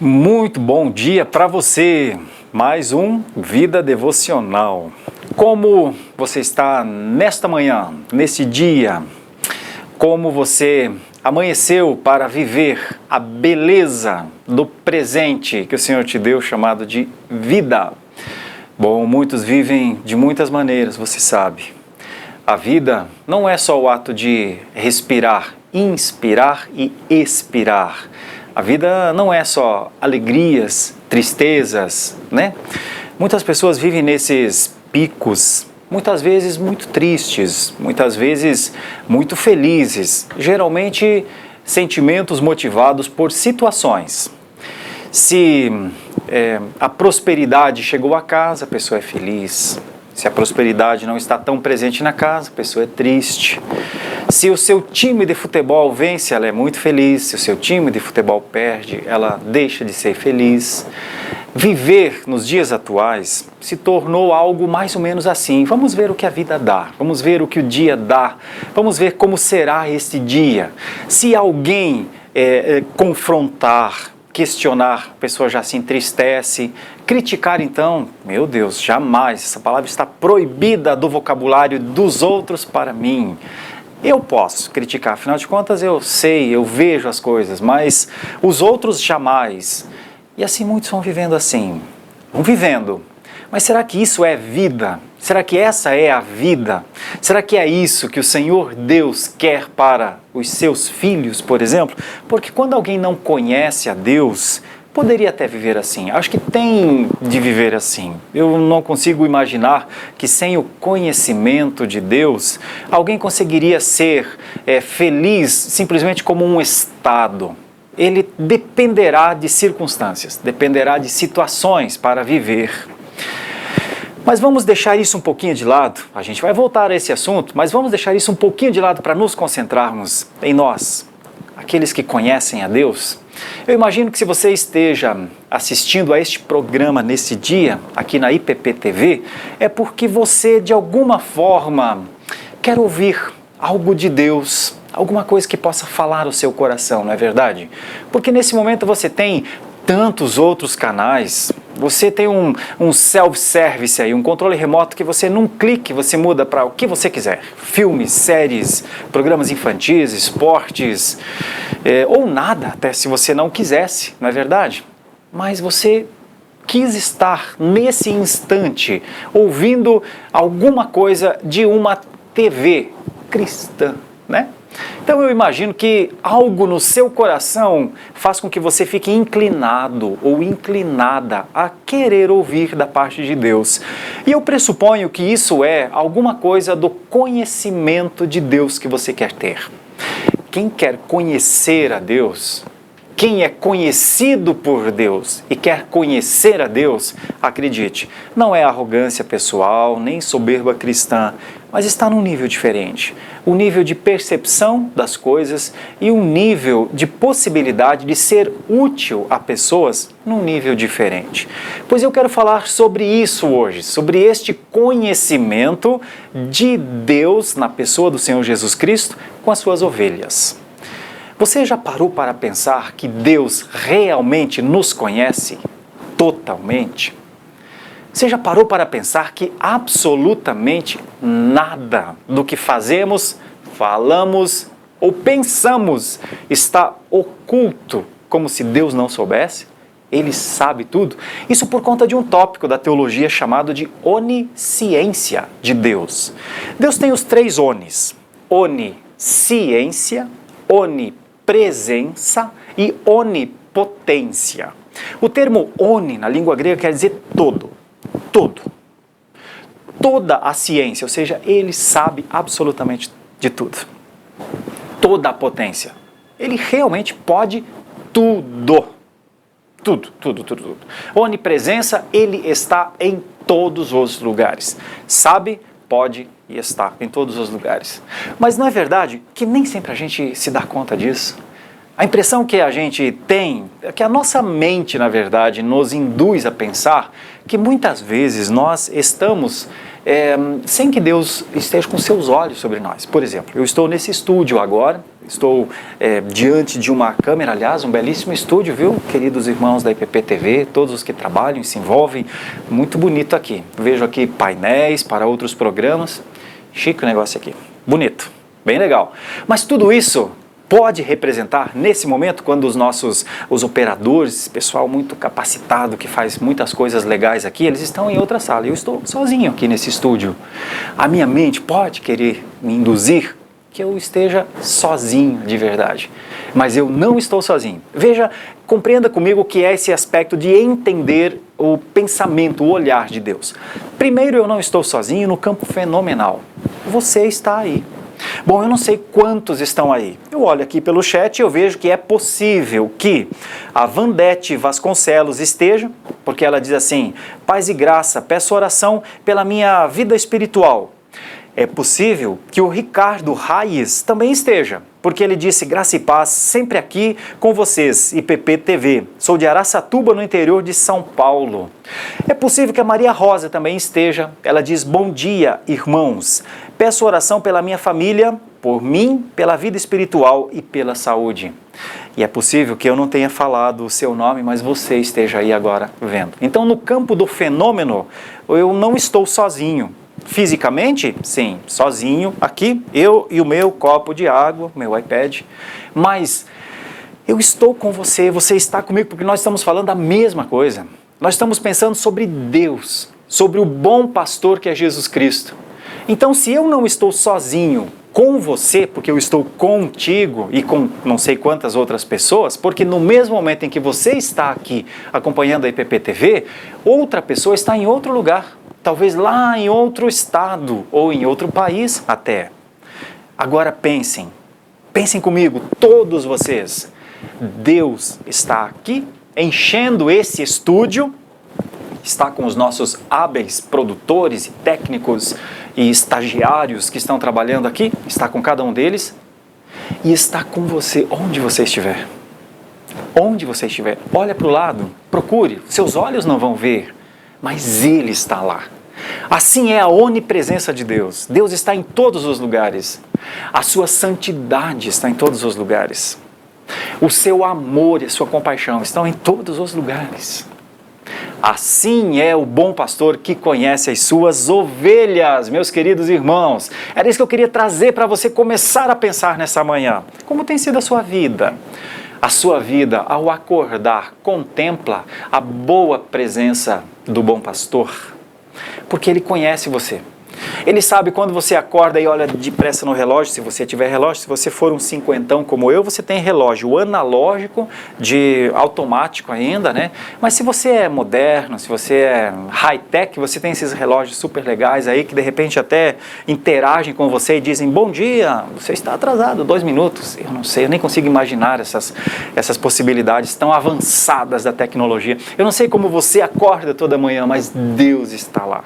Muito bom dia para você, mais um Vida Devocional. Como você está nesta manhã, nesse dia? Como você amanheceu para viver a beleza do presente que o Senhor te deu, chamado de vida? Bom, muitos vivem de muitas maneiras, você sabe. A vida não é só o ato de respirar, inspirar e expirar. A vida não é só alegrias, tristezas, né? Muitas pessoas vivem nesses picos, muitas vezes muito tristes, muitas vezes muito felizes, geralmente sentimentos motivados por situações. Se a prosperidade chegou à casa, a pessoa é feliz. Se a prosperidade não está tão presente na casa, a pessoa é triste. Se o seu time de futebol vence, ela é muito feliz. Se o seu time de futebol perde, ela deixa de ser feliz. Viver nos dias atuais se tornou algo mais ou menos assim. Vamos ver o que a vida dá, vamos ver o que o dia dá, vamos ver como será este dia. Se alguém confrontar, questionar, a pessoa já se entristece. Criticar, então, meu Deus, jamais, essa palavra está proibida do vocabulário dos outros para mim. Eu posso criticar, afinal de contas eu sei, eu vejo as coisas, mas os outros jamais. E assim muitos vão vivendo assim, vão vivendo. Mas será que isso é vida? Será que essa é a vida? Será que é isso que o Senhor Deus quer para os seus filhos, por exemplo? Porque quando alguém não conhece a Deus, poderia até viver assim. Acho que tem de viver assim. Eu não consigo imaginar que sem o conhecimento de Deus, alguém conseguiria ser feliz simplesmente como um estado. Ele dependerá de circunstâncias, dependerá de situações para viver. Mas vamos deixar isso um pouquinho de lado, a gente vai voltar a esse assunto, mas vamos deixar isso um pouquinho de lado para nos concentrarmos em nós, aqueles que conhecem a Deus. Eu imagino que se você esteja assistindo a este programa nesse dia, aqui na IPP TV, é porque você de alguma forma quer ouvir algo de Deus, alguma coisa que possa falar o seu coração, não é verdade? Porque nesse momento você tem tantos outros canais, você tem um self-service aí, um controle remoto que você num clique você muda para o que você quiser. Filmes, séries, programas infantis, esportes, ou nada até se você não quisesse, não é verdade? Mas você quis estar nesse instante ouvindo alguma coisa de uma TV cristã, né? Então eu imagino que algo no seu coração faz com que você fique inclinado ou inclinada a querer ouvir da parte de Deus. E eu pressuponho que isso é alguma coisa do conhecimento de Deus que você quer ter. Quem quer conhecer a Deus, quem é conhecido por Deus e quer conhecer a Deus, acredite, não é arrogância pessoal, nem soberba cristã, mas está num nível diferente. Um nível de percepção das coisas e um nível de possibilidade de ser útil a pessoas num nível diferente. Pois eu quero falar sobre isso hoje, sobre este conhecimento de Deus na pessoa do Senhor Jesus Cristo com as suas ovelhas. Você já parou para pensar que Deus realmente nos conhece totalmente? Você já parou para pensar que absolutamente nada do que fazemos, falamos ou pensamos está oculto, como se Deus não soubesse? Ele sabe tudo. Isso por conta de um tópico da teologia chamado de onisciência de Deus. Deus tem os 3 onis: onisciência, onipresença e onipotência. O termo oni na língua grega quer dizer todo. Toda a ciência, ou seja, ele sabe absolutamente de tudo. Toda a potência. Ele realmente pode tudo. Tudo. Onipresença, ele está em todos os lugares. Sabe, pode e está em todos os lugares. Mas não é verdade que nem sempre a gente se dá conta disso? A impressão que a gente tem é que a nossa mente, na verdade, nos induz a pensar que muitas vezes nós estamos sem que Deus esteja com seus olhos sobre nós. Por exemplo, eu estou nesse estúdio agora, estou diante de uma câmera, aliás, um belíssimo estúdio, viu, queridos irmãos da IPP-TV, todos os que trabalham e se envolvem, muito bonito aqui. Vejo aqui painéis para outros programas, chique o negócio aqui, bonito, bem legal. Mas tudo isso pode representar, nesse momento, quando os operadores, pessoal muito capacitado, que faz muitas coisas legais aqui, eles estão em outra sala. Eu estou sozinho aqui nesse estúdio. A minha mente pode querer me induzir que eu esteja sozinho de verdade. Mas eu não estou sozinho. Veja, compreenda comigo o que é esse aspecto de entender o pensamento, o olhar de Deus. Primeiro, eu não estou sozinho no campo fenomenal. Você está aí. Bom, eu não sei quantos estão aí. Eu olho aqui pelo chat e eu vejo que é possível que a Vandete Vasconcelos esteja, porque ela diz assim: paz e graça, peço oração pela minha vida espiritual. É possível que o Ricardo Raiz também esteja, porque ele disse: graça e paz, sempre aqui com vocês, IPP-TV. Sou de Araçatuba, no interior de São Paulo. É possível que a Maria Rosa também esteja. Ela diz: bom dia, irmãos. Peço oração pela minha família, por mim, pela vida espiritual e pela saúde. E é possível que eu não tenha falado o seu nome, mas você esteja aí agora vendo. Então, no campo do fenômeno, eu não estou sozinho. Fisicamente, sim, sozinho, aqui, eu e o meu copo de água, meu iPad, mas eu estou com você, você está comigo, porque nós estamos falando a mesma coisa. Nós estamos pensando sobre Deus, sobre o bom pastor que é Jesus Cristo. Então, se eu não estou sozinho com você, porque eu estou contigo e com não sei quantas outras pessoas, porque no mesmo momento em que você está aqui acompanhando a IPP-TV, outra pessoa está em outro lugar. Talvez lá em outro estado ou em outro país até. Agora pensem comigo, todos vocês. Deus está aqui enchendo esse estúdio, está com os nossos hábeis produtores e técnicos e estagiários que estão trabalhando aqui, está com cada um deles e está com você onde você estiver. Onde você estiver, olha para o lado, procure, seus olhos não vão ver, mas Ele está lá. Assim é a onipresença de Deus. Deus está em todos os lugares. A sua santidade está em todos os lugares. O seu amor e a sua compaixão estão em todos os lugares. Assim é o bom pastor que conhece as suas ovelhas, meus queridos irmãos. Era isso que eu queria trazer para você começar a pensar nessa manhã. Como tem sido a sua vida? A sua vida, ao acordar, contempla a boa presença do bom pastor, porque ele conhece você. Ele sabe quando você acorda e olha depressa no relógio, se você tiver relógio, se você for um cinquentão como eu, você tem relógio analógico, de automático ainda, né? Mas se você é moderno, se você é high-tech, você tem esses relógios super legais aí que de repente até interagem com você e dizem: bom dia, você está atrasado 2 minutos. Eu não sei, eu nem consigo imaginar essas possibilidades tão avançadas da tecnologia. Eu não sei como você acorda toda manhã, mas Deus está lá.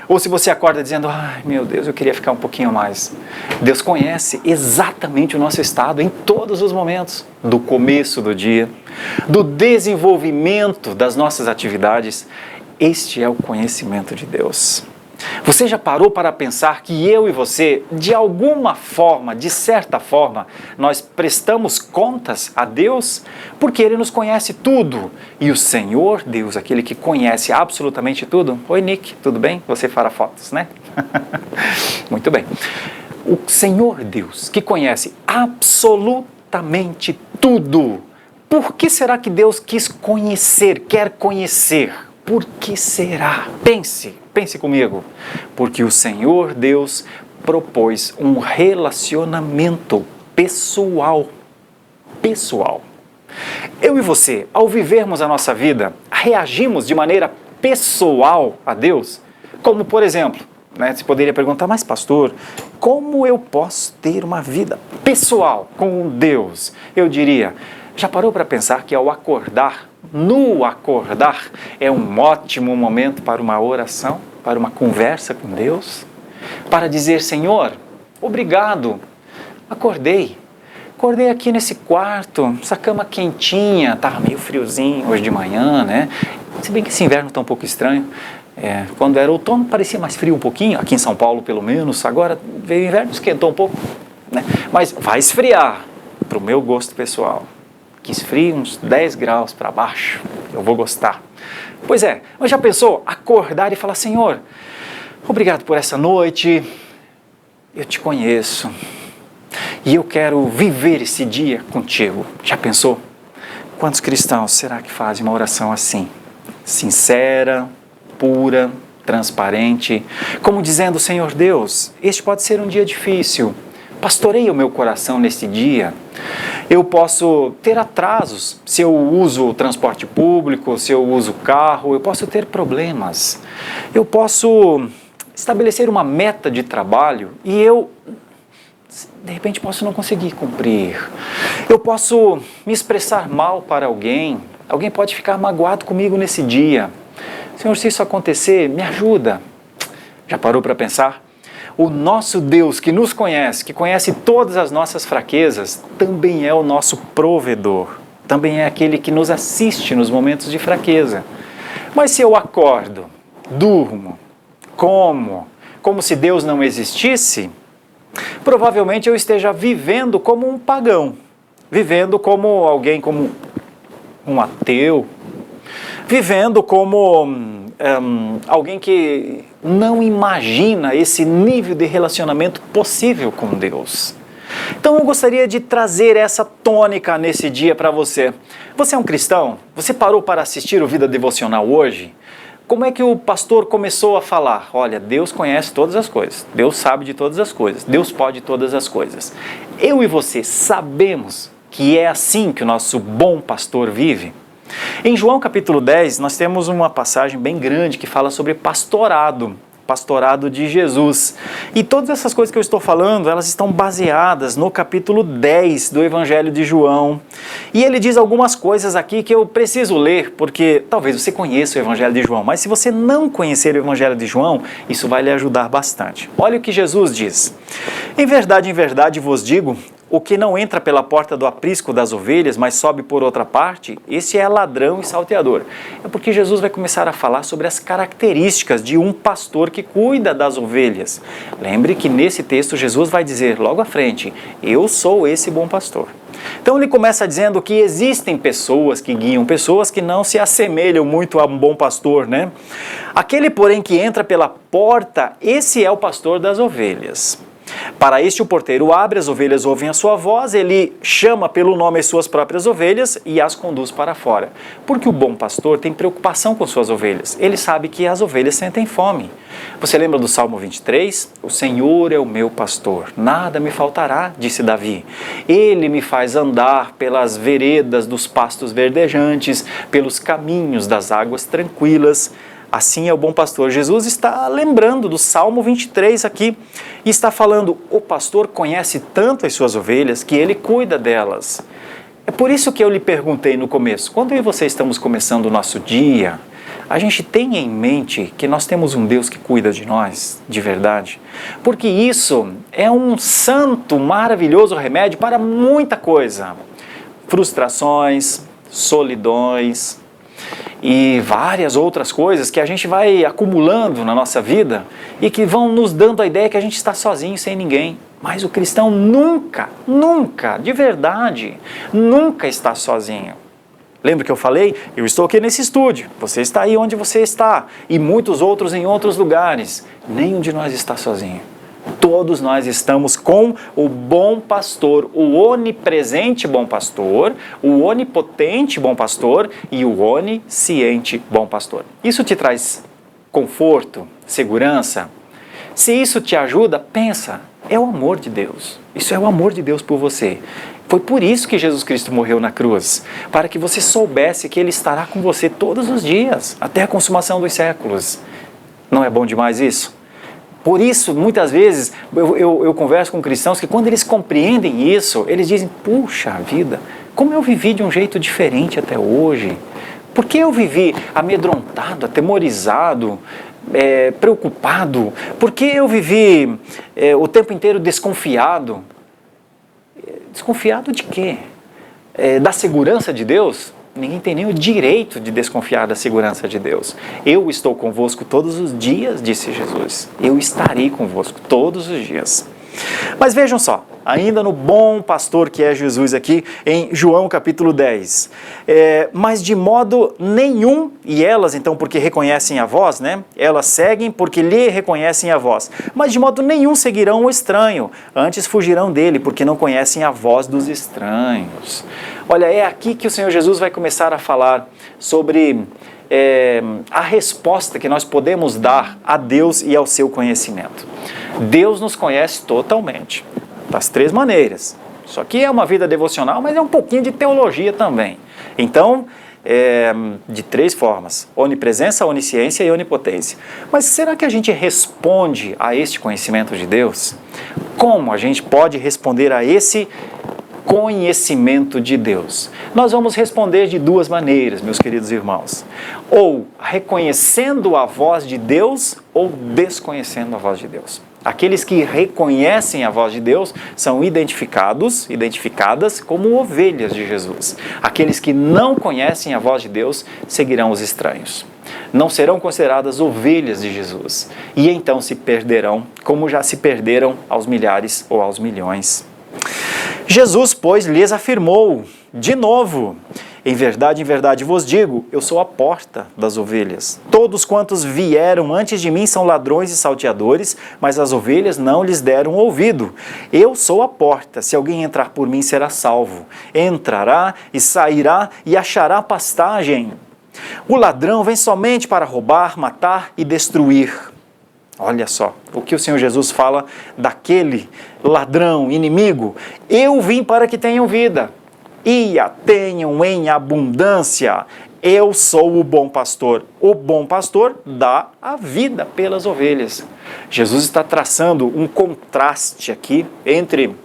Ou se você acorda dizendo: ai meu Deus, eu queria ficar um pouquinho mais. Deus conhece exatamente o nosso estado em todos os momentos, do começo do dia, do desenvolvimento das nossas atividades. Este é o conhecimento de Deus. Você já parou para pensar que eu e você, de alguma forma, de certa forma, nós prestamos contas a Deus? Porque Ele nos conhece tudo. E o Senhor Deus, aquele que conhece absolutamente tudo... Oi, Nick, tudo bem? Você fará fotos, né? Muito bem. O Senhor Deus, que conhece absolutamente tudo. Por que será que Deus quis conhecer, quer conhecer? Por que será? Pense comigo. Porque o Senhor Deus propôs um relacionamento pessoal. Eu e você, ao vivermos a nossa vida, reagimos de maneira pessoal a Deus? Como, por exemplo, você poderia perguntar: mas pastor, como eu posso ter uma vida pessoal com Deus? Eu diria: já parou para pensar que ao acordar, no acordar, é um ótimo momento para uma oração, para uma conversa com Deus? Para dizer: Senhor, obrigado, acordei. acordei aqui nesse quarto, essa cama quentinha, estava meio friozinho hoje de manhã, né? Se bem que esse inverno está um pouco estranho. Quando era outono parecia mais frio um pouquinho, aqui em São Paulo pelo menos, agora veio o inverno, esquentou um pouco, né? Mas vai esfriar, para o meu gosto pessoal, que esfrie uns 10 graus para baixo, eu vou gostar. Pois é, mas já pensou acordar e falar, Senhor, obrigado por essa noite, eu te conheço e eu quero viver esse dia contigo. Já pensou? Quantos cristãos será que fazem uma oração assim? Sincera, pura, transparente, como dizendo, Senhor Deus, este pode ser um dia difícil, pastoreia o meu coração nesse dia. Eu posso ter atrasos se eu uso o transporte público, se eu uso o carro, eu posso ter problemas. Eu posso estabelecer uma meta de trabalho e eu, de repente, posso não conseguir cumprir. Eu posso me expressar mal para alguém, alguém pode ficar magoado comigo nesse dia. Senhor, se isso acontecer, me ajuda. Já parou para pensar? O nosso Deus que nos conhece, que conhece todas as nossas fraquezas, também é o nosso provedor, também é aquele que nos assiste nos momentos de fraqueza. Mas se eu acordo, durmo, como se Deus não existisse, provavelmente eu esteja vivendo como um pagão, vivendo como alguém, como um ateu, vivendo como alguém que não imagina esse nível de relacionamento possível com Deus. Então eu gostaria de trazer essa tônica nesse dia para você. Você é um cristão? Você parou para assistir o Vida Devocional hoje? Como é que o pastor começou a falar? Olha, Deus conhece todas as coisas, Deus sabe de todas as coisas, Deus pode todas as coisas. Eu e você sabemos que é assim que o nosso bom pastor vive? Em João capítulo 10, nós temos uma passagem bem grande que fala sobre pastorado de Jesus. E todas essas coisas que eu estou falando, elas estão baseadas no capítulo 10 do Evangelho de João. E ele diz algumas coisas aqui que eu preciso ler, porque talvez você conheça o Evangelho de João, mas se você não conhecer o Evangelho de João, isso vai lhe ajudar bastante. Olha o que Jesus diz. Em verdade vos digo, o que não entra pela porta do aprisco das ovelhas, mas sobe por outra parte, esse é ladrão e salteador. É porque Jesus vai começar a falar sobre as características de um pastor que cuida das ovelhas. Lembre que nesse texto Jesus vai dizer logo à frente, eu sou esse bom pastor. Então ele começa dizendo que existem pessoas que guiam, pessoas que não se assemelham muito a um bom pastor, né? Aquele, porém, que entra pela porta, esse é o pastor das ovelhas. Para este o porteiro abre, as ovelhas ouvem a sua voz, ele chama pelo nome as suas próprias ovelhas e as conduz para fora. Porque o bom pastor tem preocupação com suas ovelhas, ele sabe que as ovelhas sentem fome. Você lembra do Salmo 23? O Senhor é o meu pastor, nada me faltará, disse Davi. Ele me faz andar pelas veredas dos pastos verdejantes, pelos caminhos das águas tranquilas. Assim é o bom pastor. Jesus está lembrando do Salmo 23 aqui e está falando, o pastor conhece tanto as suas ovelhas que ele cuida delas. É por isso que eu lhe perguntei no começo, quando eu e você estamos começando o nosso dia, a gente tem em mente que nós temos um Deus que cuida de nós, de verdade? Porque isso é um santo, maravilhoso remédio para muita coisa. Frustrações, solidões e várias outras coisas que a gente vai acumulando na nossa vida e que vão nos dando a ideia que a gente está sozinho, sem ninguém. Mas o cristão nunca, de verdade, nunca está sozinho. Lembra que eu falei? Eu estou aqui nesse estúdio, você está aí onde você está e muitos outros em outros lugares. Nenhum de nós está sozinho. Todos nós estamos com o bom pastor, o onipresente bom pastor, o onipotente bom pastor e o onisciente bom pastor. Isso te traz conforto, segurança? Se isso te ajuda, pensa, é o amor de Deus. Isso é o amor de Deus por você. Foi por isso que Jesus Cristo morreu na cruz, para que você soubesse que Ele estará com você todos os dias, até a consumação dos séculos. Não é bom demais isso? Por isso, muitas vezes, eu converso com cristãos que quando eles compreendem isso, eles dizem, puxa vida, como eu vivi de um jeito diferente até hoje? Por que eu vivi amedrontado, atemorizado, preocupado? Por que eu vivi o tempo inteiro desconfiado? Desconfiado de quê? Da segurança de Deus? Ninguém tem nem o direito de desconfiar da segurança de Deus. Eu estou convosco todos os dias, disse Jesus. Eu estarei convosco todos os dias. Mas vejam só, ainda no bom pastor que é Jesus aqui, em João capítulo 10. Mas de modo nenhum, e elas então porque reconhecem a voz, né? Elas seguem porque lhe reconhecem a voz. Mas de modo nenhum seguirão o estranho, antes fugirão dele, porque não conhecem a voz dos estranhos. Olha, é aqui que o Senhor Jesus vai começar a falar sobre a resposta que nós podemos dar a Deus e ao seu conhecimento. Deus nos conhece totalmente, das três maneiras. Isso aqui é uma vida devocional, mas é um pouquinho de teologia também. Então, de três formas: onipresença, onisciência e onipotência. Mas será que a gente responde a este conhecimento de Deus? Como a gente pode responder a esse conhecimento de Deus? Nós vamos responder de duas maneiras, meus queridos irmãos: ou reconhecendo a voz de Deus ou desconhecendo a voz de Deus. Aqueles que reconhecem a voz de Deus são identificadas como ovelhas de Jesus. Aqueles que não conhecem a voz de Deus seguirão os estranhos. Não serão consideradas ovelhas de Jesus. E então se perderão, como já se perderam aos milhares ou aos milhões. Jesus, pois, lhes afirmou de novo: em verdade vos digo, eu sou a porta das ovelhas. Todos quantos vieram antes de mim são ladrões e salteadores, mas as ovelhas não lhes deram ouvido. Eu sou a porta, se alguém entrar por mim será salvo. Entrará e sairá e achará pastagem. O ladrão vem somente para roubar, matar e destruir. Olha só o que o Senhor Jesus fala daquele ladrão, inimigo. Eu vim para que tenham vida e a tenham em abundância. Eu sou o bom pastor. O bom pastor dá a vida pelas ovelhas. Jesus está traçando um contraste aqui entre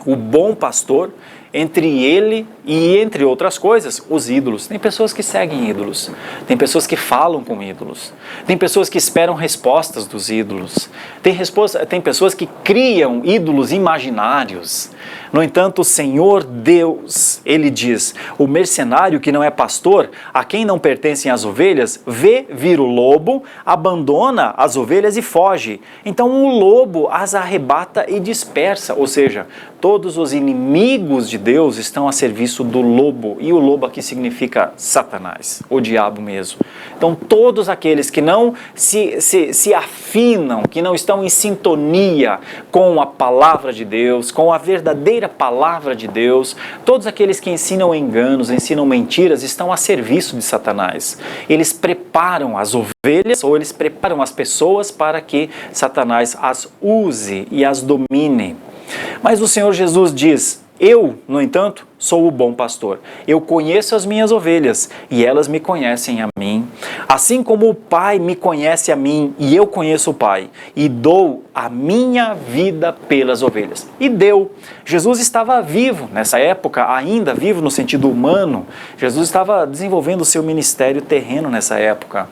o bom pastor, entre ele e, entre outras coisas, os ídolos. Tem pessoas que seguem ídolos, tem pessoas que falam com ídolos, tem pessoas que esperam respostas dos ídolos, tem pessoas que criam ídolos imaginários. No entanto, o Senhor Deus, Ele diz: o mercenário que não é pastor, a quem não pertencem as ovelhas, vê vir o lobo, abandona as ovelhas e foge. Então o lobo as arrebata e dispersa, ou seja, todos os inimigos de Deus estão a serviço do lobo, e o lobo aqui significa Satanás, o diabo mesmo. Então todos aqueles que não se afinam, que não estão em sintonia com a palavra de Deus, com a verdadeira palavra de Deus, todos aqueles que ensinam enganos, ensinam mentiras, estão a serviço de Satanás. Eles preparam as ovelhas, ou eles preparam as pessoas para que Satanás as use e as domine. Mas o Senhor Jesus diz: eu, no entanto, sou o bom pastor. Eu conheço as minhas ovelhas e elas me conhecem a mim. Assim como o Pai me conhece a mim e eu conheço o Pai, e dou a minha vida pelas ovelhas. E deu. Jesus estava vivo nessa época, ainda vivo no sentido humano. Jesus estava desenvolvendo o seu ministério terreno nessa época.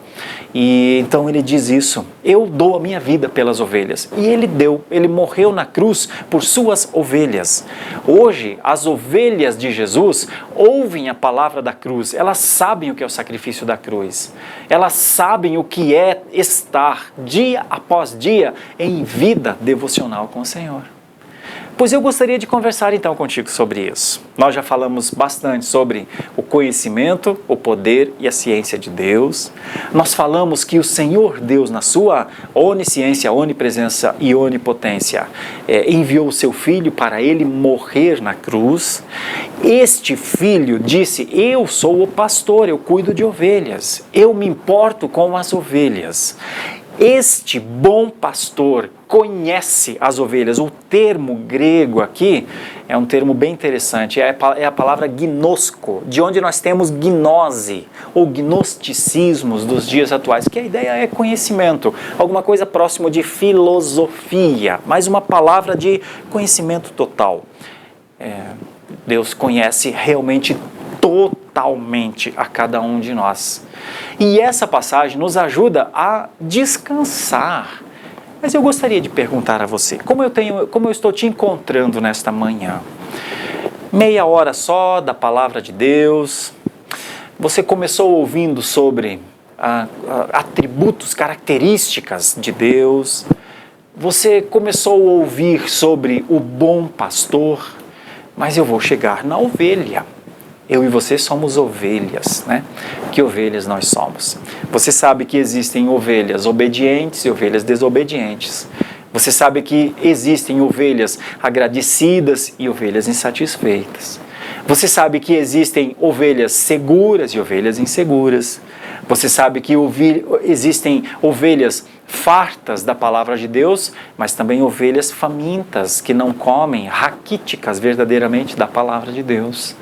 E então ele diz isso: eu dou a minha vida pelas ovelhas. E ele deu, ele morreu na cruz por suas ovelhas. Hoje, as ovelhas de Jesus ouvem a palavra da cruz, elas sabem o que é o sacrifício da cruz, elas sabem o que é estar dia após dia em vida devocional com o Senhor. Pois eu gostaria de conversar então contigo sobre isso. Nós já falamos bastante sobre o conhecimento, o poder e a ciência de Deus. Nós falamos que o Senhor Deus, na sua onisciência, onipresença e onipotência, enviou o seu Filho para ele morrer na cruz. Este Filho disse: eu sou o pastor, eu cuido de ovelhas, eu me importo com as ovelhas. Este bom pastor conhece as ovelhas. O termo grego aqui é um termo bem interessante, é a palavra gnosko, de onde nós temos gnose ou gnosticismos dos dias atuais, que a ideia é conhecimento, alguma coisa próximo de filosofia, mas uma palavra de conhecimento total. Deus conhece realmente totalmente a cada um de nós. E essa passagem nos ajuda a descansar. Mas eu gostaria de perguntar a você, como eu estou te encontrando nesta manhã? meia hora só da palavra de Deus. Você começou ouvindo sobre atributos, características de Deus. Você começou a ouvir sobre o bom pastor, mas eu vou chegar na ovelha. Eu e você somos ovelhas, né? Que ovelhas nós somos? Você sabe que existem ovelhas obedientes e ovelhas desobedientes. Você sabe que existem ovelhas agradecidas e ovelhas insatisfeitas. Você sabe que existem ovelhas seguras e ovelhas inseguras. Você sabe que existem ovelhas fartas da palavra de Deus, mas também ovelhas famintas, que não comem, raquíticas verdadeiramente da palavra de Deus.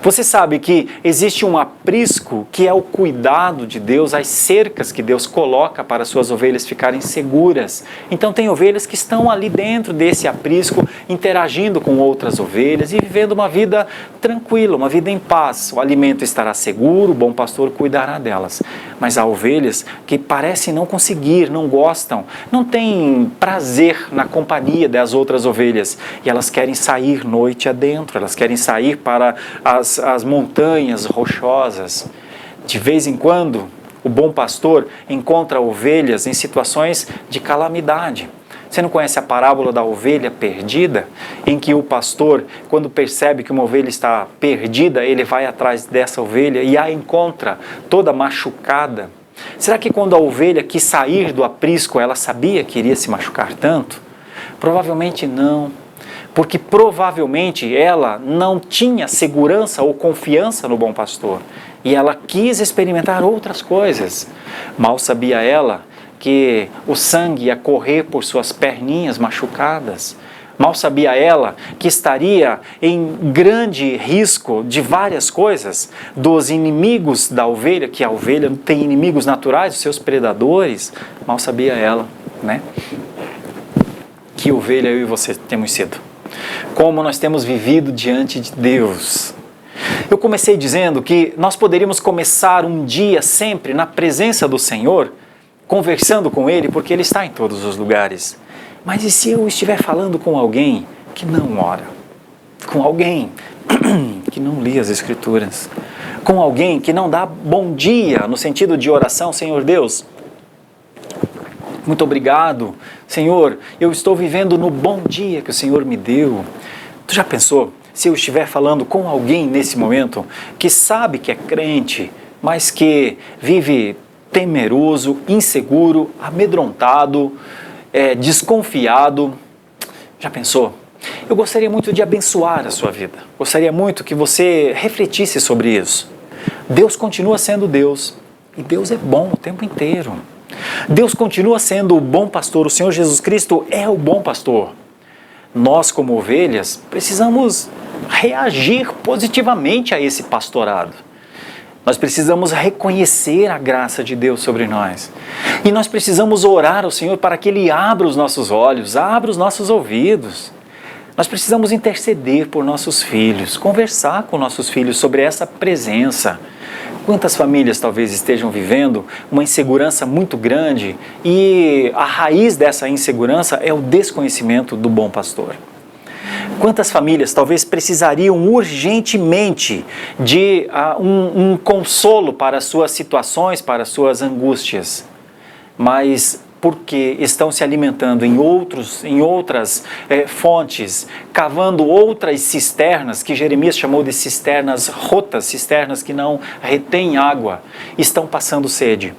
Você sabe que existe um aprisco que é o cuidado de Deus, as cercas que Deus coloca para suas ovelhas ficarem seguras. Então tem ovelhas que estão ali dentro desse aprisco, interagindo com outras ovelhas e vivendo uma vida tranquila, uma vida em paz. O alimento estará seguro, o bom pastor cuidará delas. Mas há ovelhas que parecem não conseguir, não gostam, não têm prazer na companhia das outras ovelhas. E elas querem sair noite adentro, elas querem sair para as montanhas rochosas. De vez em quando, o bom pastor encontra ovelhas em situações de calamidade. Você não conhece a parábola da ovelha perdida? Em que o pastor, quando percebe que uma ovelha está perdida, ele vai atrás dessa ovelha e a encontra toda machucada. Será que quando a ovelha quis sair do aprisco, ela sabia que iria se machucar tanto? Provavelmente não. Porque provavelmente ela não tinha segurança ou confiança no bom pastor. E ela quis experimentar outras coisas. Mal sabia ela que o sangue ia correr por suas perninhas machucadas. Mal sabia ela que estaria em grande risco de várias coisas, dos inimigos da ovelha, que a ovelha tem inimigos naturais, os seus predadores. Mal sabia ela, né? Que ovelha eu e você temos sido. Como nós temos vivido diante de Deus. Eu comecei dizendo que nós poderíamos começar um dia sempre na presença do Senhor, conversando com Ele, porque Ele está em todos os lugares. Mas e se eu estiver falando com alguém que não ora? Com alguém que não lê as Escrituras? Com alguém que não dá bom dia, no sentido de oração, Senhor Deus, muito obrigado, Senhor, eu estou vivendo no bom dia que o Senhor me deu. Tu já pensou, se eu estiver falando com alguém nesse momento, que sabe que é crente, mas que vive temeroso, inseguro, amedrontado, desconfiado? Já pensou? Eu gostaria muito de abençoar a sua vida. Gostaria muito que você refletisse sobre isso. Deus continua sendo Deus. E Deus é bom o tempo inteiro. Deus continua sendo o bom pastor. O Senhor Jesus Cristo é o bom pastor. Nós, como ovelhas, precisamos reagir positivamente a esse pastorado. Nós precisamos reconhecer a graça de Deus sobre nós. E nós precisamos orar ao Senhor para que Ele abra os nossos olhos, abra os nossos ouvidos. Nós precisamos interceder por nossos filhos, conversar com nossos filhos sobre essa presença. Quantas famílias talvez estejam vivendo uma insegurança muito grande e a raiz dessa insegurança é o desconhecimento do bom pastor. Quantas famílias talvez precisariam urgentemente de um consolo para suas situações, para suas angústias, mas porque estão se alimentando em outras fontes, cavando outras cisternas, que Jeremias chamou de cisternas rotas, cisternas que não retêm água, estão passando sede.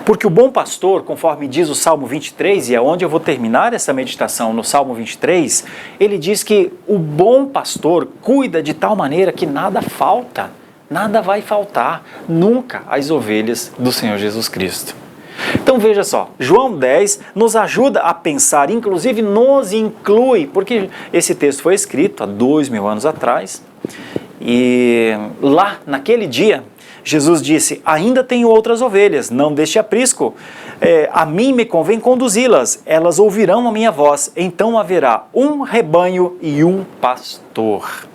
Porque o bom pastor, conforme diz o Salmo 23, e é onde eu vou terminar essa meditação, no Salmo 23, ele diz que o bom pastor cuida de tal maneira que nada falta, nada vai faltar nunca às ovelhas do Senhor Jesus Cristo. Então veja só, João 10 nos ajuda a pensar, inclusive nos inclui, porque esse texto foi escrito há 2000 anos atrás, e lá naquele dia, Jesus disse, ainda tenho outras ovelhas, não deste aprisco, a mim me convém conduzi-las, elas ouvirão a minha voz, então haverá um rebanho e um pastor.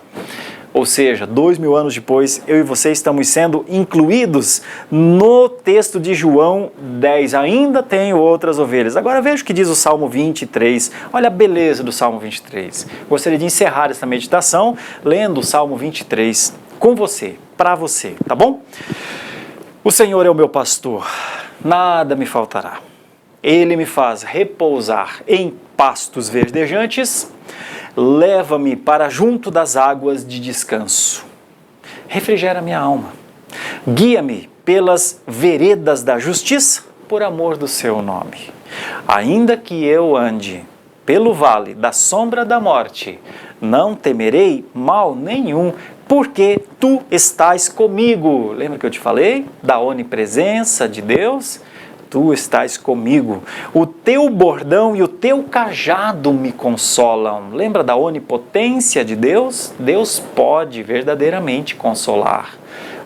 Ou seja, 2000 anos depois, eu e você estamos sendo incluídos no texto de João 10. Ainda tenho outras ovelhas. Agora veja o que diz o Salmo 23. Olha a beleza do Salmo 23. Gostaria de encerrar essa meditação lendo o Salmo 23 com você, para você, tá bom? O Senhor é o meu pastor, nada me faltará. Ele me faz repousar em pastos verdejantes, leva-me para junto das águas de descanso. Refrigera minha alma. Guia-me pelas veredas da justiça, por amor do seu nome. Ainda que eu ande pelo vale da sombra da morte, não temerei mal nenhum, porque tu estás comigo. Lembra que eu te falei da onipresença de Deus? Tu estás comigo. O teu bordão e o teu cajado me consolam. Lembra da onipotência de Deus? Deus pode verdadeiramente consolar.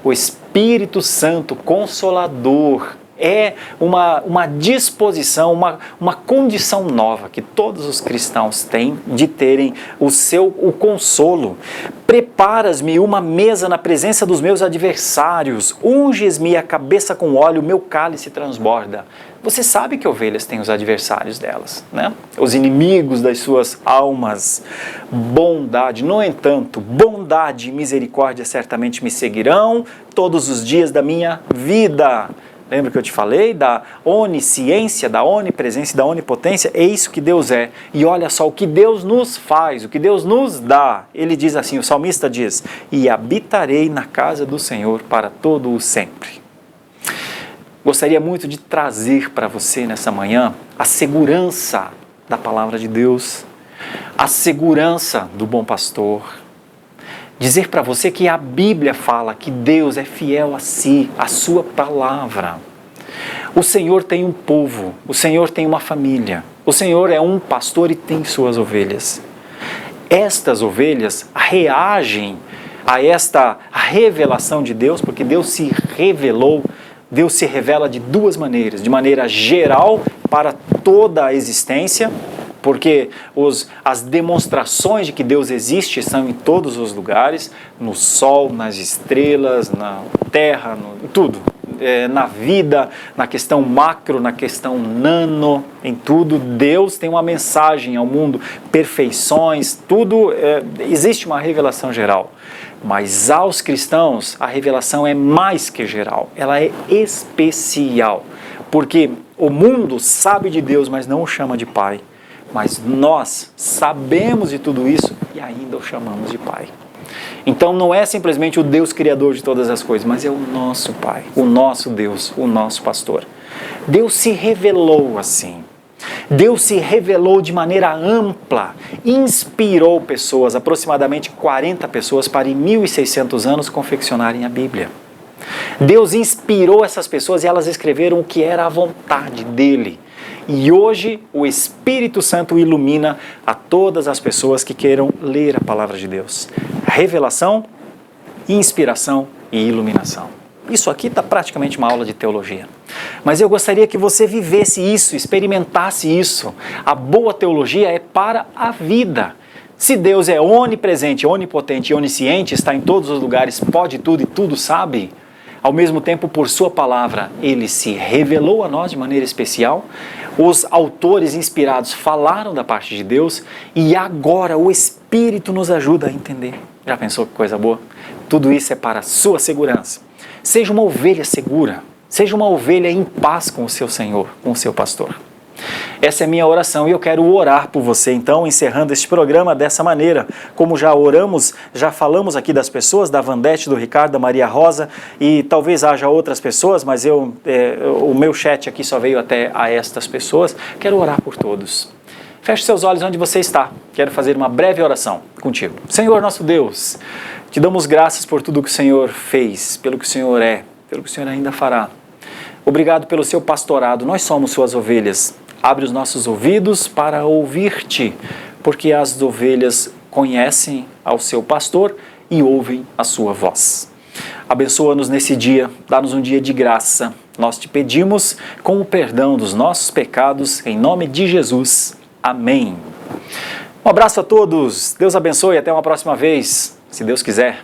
O Espírito Santo Consolador é uma disposição, uma condição nova que todos os cristãos têm de terem o consolo. Preparas-me uma mesa na presença dos meus adversários, unges-me a cabeça com óleo, meu cálice transborda. Você sabe que ovelhas têm os adversários delas, né? Os inimigos das suas almas. Bondade, no entanto, bondade e misericórdia certamente me seguirão todos os dias da minha vida. Lembra que eu te falei da onisciência, da onipresença e da onipotência? É isso que Deus é. E olha só o que Deus nos faz, o que Deus nos dá. Ele diz assim, o salmista diz, e habitarei na casa do Senhor para todo o sempre. Gostaria muito de trazer para você nessa manhã a segurança da palavra de Deus, a segurança do bom pastor. Dizer para você que a Bíblia fala que Deus é fiel a si, a sua palavra. O Senhor tem um povo, o Senhor tem uma família, o Senhor é um pastor e tem suas ovelhas. Estas ovelhas reagem a esta revelação de Deus, porque Deus se revelou, Deus se revela de duas maneiras, de maneira geral para toda a existência, porque as demonstrações de que Deus existe são em todos os lugares, no sol, nas estrelas, na terra, em tudo. Na vida, na questão macro, na questão nano, em tudo. Deus tem uma mensagem ao mundo, perfeições, tudo, existe uma revelação geral. Mas aos cristãos a revelação é mais que geral, ela é especial. Porque o mundo sabe de Deus, mas não o chama de Pai. Mas nós sabemos de tudo isso e ainda o chamamos de Pai. Então não é simplesmente o Deus Criador de todas as coisas, mas é o nosso Pai, o nosso Deus, o nosso pastor. Deus se revelou assim. Deus se revelou de maneira ampla, inspirou pessoas, aproximadamente 40 pessoas, para em 1600 anos confeccionarem a Bíblia. Deus inspirou essas pessoas e elas escreveram o que era a vontade dele. E hoje o Espírito Santo ilumina a todas as pessoas que queiram ler a palavra de Deus. Revelação, inspiração e iluminação. Isso aqui está praticamente uma aula de teologia. Mas eu gostaria que você vivesse isso, experimentasse isso. A boa teologia é para a vida. Se Deus é onipresente, onipotente e onisciente, está em todos os lugares, pode tudo e tudo sabe, ao mesmo tempo, por sua palavra, ele se revelou a nós de maneira especial. Os autores inspirados falaram da parte de Deus e agora o Espírito nos ajuda a entender. Já pensou que coisa boa? Tudo isso é para a sua segurança. Seja uma ovelha segura, seja uma ovelha em paz com o seu Senhor, com o seu pastor. Essa é a minha oração e eu quero orar por você, então, encerrando este programa dessa maneira. Como já oramos, já falamos aqui das pessoas, da Vandete, do Ricardo, da Maria Rosa, e talvez haja outras pessoas, mas o meu chat aqui só veio até a estas pessoas. Quero orar por todos. Feche seus olhos onde você está. Quero fazer uma breve oração contigo. Senhor nosso Deus, te damos graças por tudo que o Senhor fez, pelo que o Senhor é, pelo que o Senhor ainda fará. Obrigado pelo seu pastorado, nós somos suas ovelhas. Abre os nossos ouvidos para ouvir-te, porque as ovelhas conhecem ao seu pastor e ouvem a sua voz. Abençoa-nos nesse dia, dá-nos um dia de graça. Nós te pedimos com o perdão dos nossos pecados, em nome de Jesus. Amém. Um abraço a todos, Deus abençoe e até uma próxima vez. Se Deus quiser,